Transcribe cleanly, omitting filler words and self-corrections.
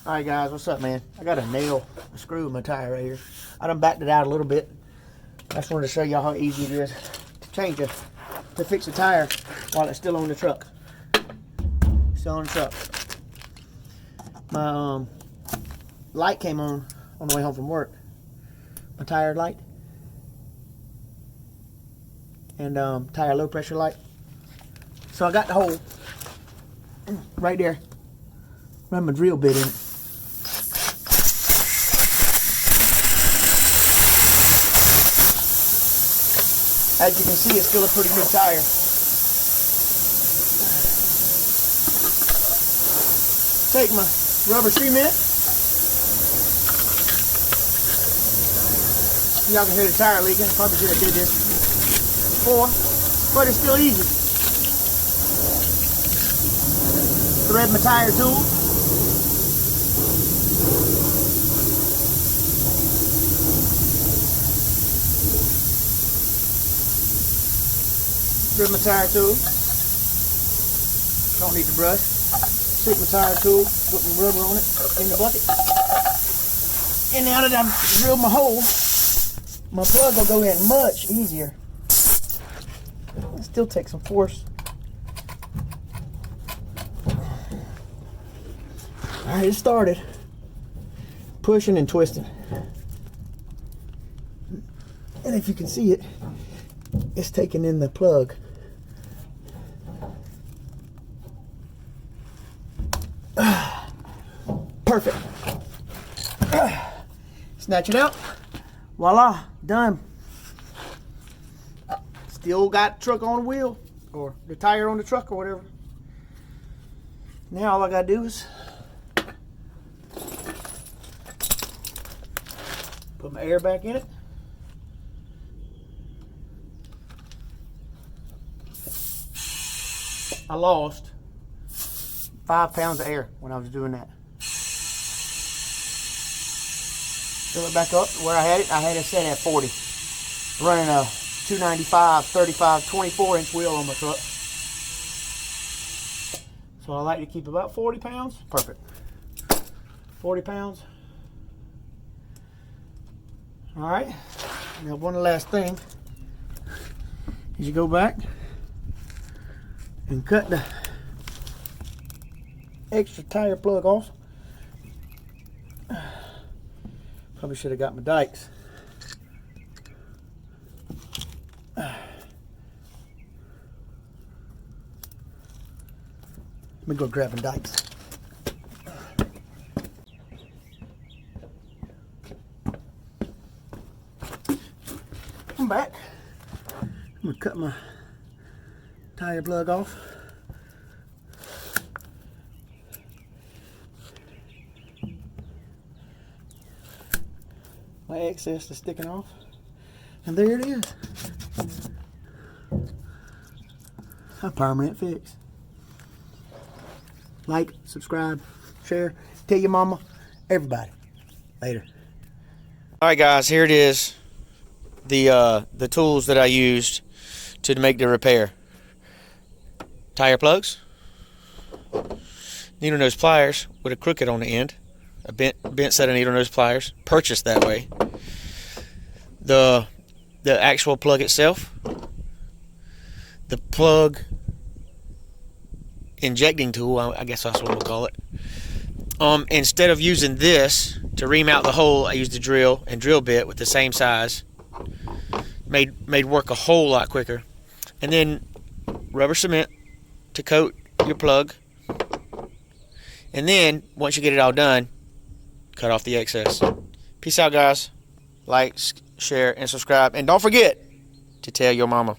Alright guys, what's up, man? I got a screw in my tire right here. I done backed it out a little bit. I just wanted to show y'all how easy it is to change it, to fix the tire while it's still on the truck. Still on the truck. My light came on the way home from work. My tire light. And tire low pressure light. So I got the hole right there. Run my drill bit in it. As you can see, it's still a pretty new tire. Take my rubber cement. Y'all can hear the tire leaking. Probably should have did this before, but it's still easy. Thread my tire tool. Thread my tire tool. Don't need the brush. Stick my tire tool, put my rubber on it in the bucket. And now that I've drilled my hole, my plug will go in much easier. It still takes some force. Alright, it started. Pushing and twisting. And if you can see it, it's taking in the plug. Perfect. Snatch it out. Voila, done. Still got the truck on the wheel, or the tire on the truck, or whatever. Now all I gotta do is put my air back in it. I lost 5 pounds of air when I was doing that. Fill it back up where I had it. I had it set at 40. Running a 295, 35, 24-inch wheel on my truck. So I like to keep about 40 pounds. Perfect. 40 pounds. All right. Now one last thing is you go back and cut the extra tire plug off. Probably should have got my dikes. Let me go grab my dikes. I'm back. I'm gonna cut my tire plug off. My excess is sticking off, and there it is. A permanent fix. Like, subscribe, share, tell your mama, everybody. Later. All right, guys, here it is. The tools that I used to make the repair. Tire plugs, needle nose pliers with a crooked on the end, a bent set of needle nose pliers, purchased that way. The actual plug itself, the plug injecting tool, I guess that's what we'll call it. Instead of using this to ream out the hole, I used a drill and drill bit with the same size. Made work a whole lot quicker. And then rubber cement to coat your plug. And then once you get it all done, cut off the excess. Peace out, guys. Like, share, and subscribe. And don't forget to tell your mama.